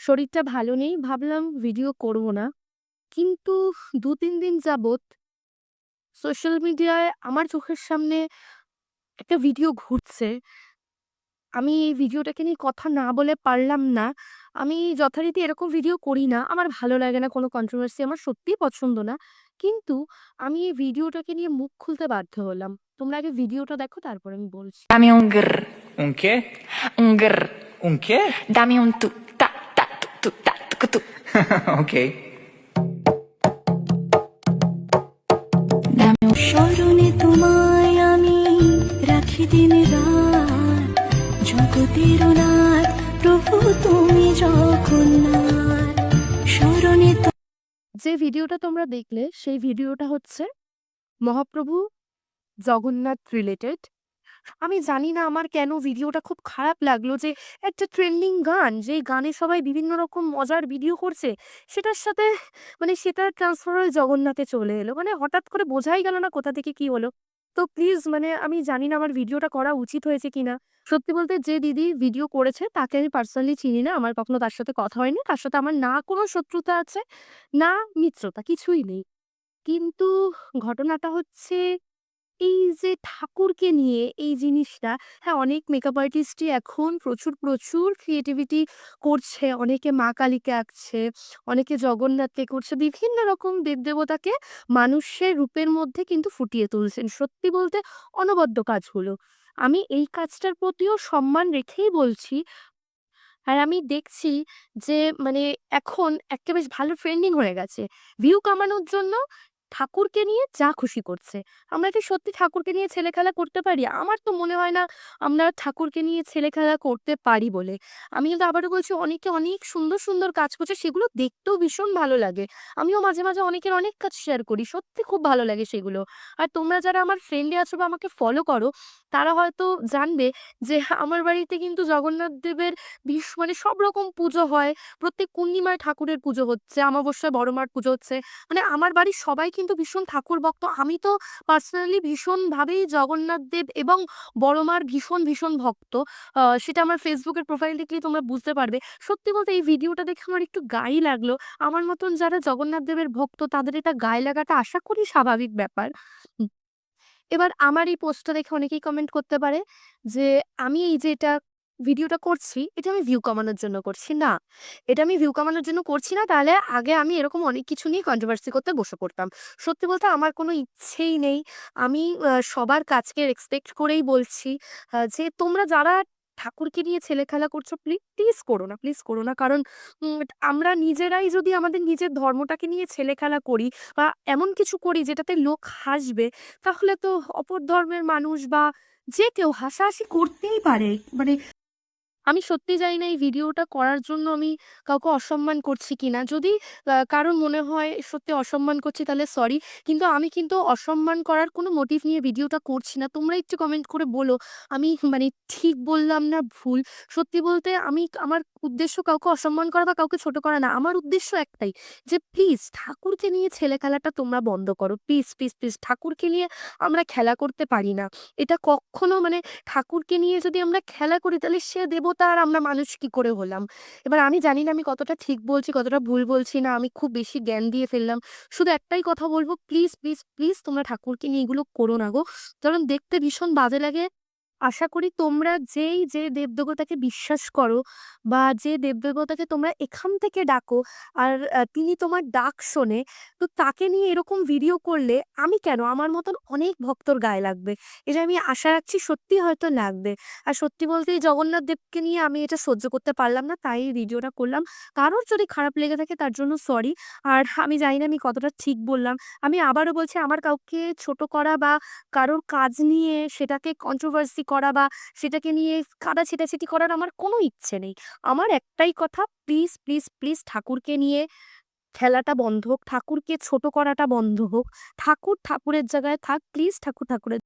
শরীরটা ভালো নেই। ভাবলাম ভিডিও করব না। কিন্তু ২-৩ দিন যাবৎ সোশ্যাল মিডিয়ায় আমার চোখের সামনে একটা ভিডিও ঘুরছে। আমি এই ভিডিওটাকে নিয়ে কথা না বলে পারলাম না। আমি যথারীতি এরকম ভিডিও করি না। আমার ভালো লাগে না, কোনো কন্ট্রোভার্সি আমার সত্যিই পছন্দ না। কিন্তু আমি এই ভিডিওটাকে নিয়ে মুখ খুলতে বাধ্য হলাম। তোমরা আগে ভিডিওটা দেখো, তারপর আমি বলছি। Dame un grr, ¿Un qué? un grr. ¿Un qué? Dame un tu, ta, ta, tu, ta, tu, tu. Ok. Dame un স্মরণে তোমায় আমি রাখি দিন রাত, জগতের নাথ প্রভু তুমি জগন্নাথ। স্মরণে যে ভিডিওটা তোমরা দেখলে সেই ভিডিওটা হচ্ছে মহাপ্রভু জগন্নাথ রিলেটেড। আমি জানি না আমার কেন ভিডিওটা খুব খারাপ লাগলো যে একটা ট্রেন্ডিং গান, যেই গানে সবাই বিভিন্ন রকম মজার ভিডিও করছে, সেটার সাথে সেটা ট্রান্সফার হয়ে জগন্নাথে চলে এলো। হঠাৎ করে বোঝাই গেল না কোথা থেকে কি হলো। তো প্লিজ আমি জানি না আমার ভিডিওটা করা উচিত হয়েছে কিনা। সত্যি বলতে যে দিদি ভিডিও করেছে তাকে আমি পার্সোনালি চিনি না। আমার কখনো তার সাথে কথা হয়নি। তার সাথে আমার না কোনো শত্রুতা আছে, না মিত্রতা, কিছুই নেই। কিন্তু ঘটনাটা হচ্ছে এই যে ঠাকুরকে নিয়ে এই জিনিসটা, হ্যাঁ, অনেক মেকআপ আর্টিস্টই এখন প্রচুর ক্রিয়েটিভিটি করছে। অনেকে মা কালীকে আঁকছে, অনেকে জগন্নাথকে করছে। বিভিন্ন রকম দেবদেবতাকে মানুষের রূপের মধ্যে কিন্তু ফুটিয়ে তুলছেন। সত্যি বলতে অনবদ্য কাজগুলো। আমি এই কাজটার প্রতিও সম্মান রেখেই বলছি। আর আমি দেখছি যে মানে এখন একটা বেশ ভালো ট্রেন্ডিং হয়ে গেছে। ভিউ কামানোর জন্য ঠাকুরকে নিয়ে যা খুশি করছে। আমরা কি সত্যি ঠাকুরকে নিয়ে ছেলেখেলা করতে পারি? আমার তো মনে হয় না আমরা ঠাকুরকে নিয়ে ছেলেখেলা করতে পারি বলে। আমি কিন্তু আবারও বলছি, অনেকে অনেক সুন্দর কাজ করছে, সেগুলো দেখতেও ভীষণ ভালো লাগে। আমিও মাঝে অনেকের অনেক কাজ শেয়ার করি। সত্যি খুব ভালো লাগে সেগুলো। আর তোমরা যারা আমার ফ্রেন্ডে আছো বা আমাকে ফলো করো, তারা হয়তো জানবে যে আমার বাড়িতে কিন্তু জগন্নাথ দেবের সব রকম পুজো হয়। প্রত্যেক পূর্ণিমায় ঠাকুরের পুজো হচ্ছে, অমাবস্যায় বড় মার পুজো হচ্ছে। আমার বাড়ির সবাই কিন্তু ভীষণ ঠাকুর ভক্ত। আমি তো পার্সোনালি ভীষণভাবেই জগন্নাথ দেব এবং বড় মার ভীষণ ভক্ত। সেটা আমার ফেসবুকের প্রোফাইল দেখলেই তোমরা বুঝতে পারবে। সত্যি বলতে এই ভিডিওটা দেখে আমার একটু গায়ে লাগলো। আমার মতন যারা জগন্নাথ দেবের ভক্ত, তাদের এটা গায়ে লাগাটা আশা করি স্বাভাবিক ব্যাপার। হুম। এবার আমার এই পোস্টটা দেখে অনেকেই কমেন্ট করতে পারে যে আমি এই যে এটা ভিডিওটা করছি, এটা আমি ভিউ কমানোর জন্য করছি না। এটা আমি ভিউ কামানোর জন্য করছি না, তাহলে আগে আমি এরকম অনেক কিছু নিয়ে কন্ট্রোভার্সি করতে বসে পড়তাম। সত্যি বলতে আমার কোনো ইচ্ছেই নেই। আমি সবার কাজকে রেসপেক্ট করেই বলছি যে তোমরা যারা ঠাকুরকে নিয়ে ছেলেখেলা করছো, প্লিজ করো না, প্লিজ করো না। কারণ উম আমরা নিজেরাই যদি আমাদের নিজের ধর্মটাকে নিয়ে ছেলেখেলা করি বা এমন কিছু করি যেটাতে লোক হাসবে, তাহলে তো অপর ধর্মের মানুষ বা যে কেউ হাসাহাসি করতেই পারে। আমি সত্যি জানি না এই ভিডিওটা করার জন্য আমি কাউকে অসম্মান করছি কিনা। যদি কারোর মনে হয় সত্যি অসম্মান করছি, তাহলে সরি। কিন্তু আমি কিন্তু অসম্মান করার কোনো মোটিভ নিয়ে ভিডিওটা করছি না। তোমরা একটু কমেন্ট করে বলো আমি ঠিক বললাম না ভুল? সত্যি বলতে আমি আমার উদ্দেশ্য কাউকে অসম্মান করা বা কাউকে ছোট করা না। আমার উদ্দেশ্য একটাই, যে প্লিজ ঠাকুরকে নিয়ে ছেলে খেলাটা তোমরা বন্ধ করো। প্লিজ ঠাকুরকে নিয়ে আমরা খেলা করতে পারি না। এটা কক্ষনো ঠাকুরকে নিয়ে যদি আমরা খেলা করি, তাহলে সে দেবতা আর আমরা মানুষ কি করে হলাম? এবার আমি জানি না আমি কতটা ঠিক বলছি, কতটা ভুল বলছি না। আমি খুব বেশি জ্ঞান দিয়ে ফেললাম। শুধু একটাই কথা বলবো, প্লিজ তোমরা ঠাকুরকে নিয়ে এগুলো করো না গো। কারণ দেখতে ভীষণ বাজে লাগে। আশা করি তোমরা যে দেবদেবতাকে বিশ্বাস করো বা যে দেবদেবতাকে তোমরা এখান থেকে ডাকো, আর তিনি তোমার ডাক শোনে, তো তাকে নিয়ে এরকম ভিডিও করলে আমি কেন, আমার মতন অনেক ভক্তর গায়ে লাগবে। এটা আমি আশা রাখছি সত্যি হয়তো লাগবে। আর সত্যি বলতে এই জগন্নাথ দেবকে নিয়ে আমি এটা সহ্য করতে পারলাম না, তাই এই ভিডিওটা করলাম। কারোর যদি খারাপ লেগে থাকে তার জন্য সরি। আর আমি জানি না আমি কতটা ঠিক বললাম। আমি আবারও বলছি, আমার কাউকে ছোট করা বা কারোর কাজ নিয়ে সেটাকে কন্ট্রোভার্সি করা বা সেটাকে নিয়ে কাদা ছেটাছেটি করার আমার কোনো ইচ্ছে নেই। আমার একটাই কথা, প্লিজ ঠাকুরকে নিয়ে খেলাটা বন্ধ হোক, ঠাকুরকে ছোট করাটা বন্ধ হোক। ঠাকুর ঠাকুরের জায়গায় থাক, প্লিজ ঠাকুরের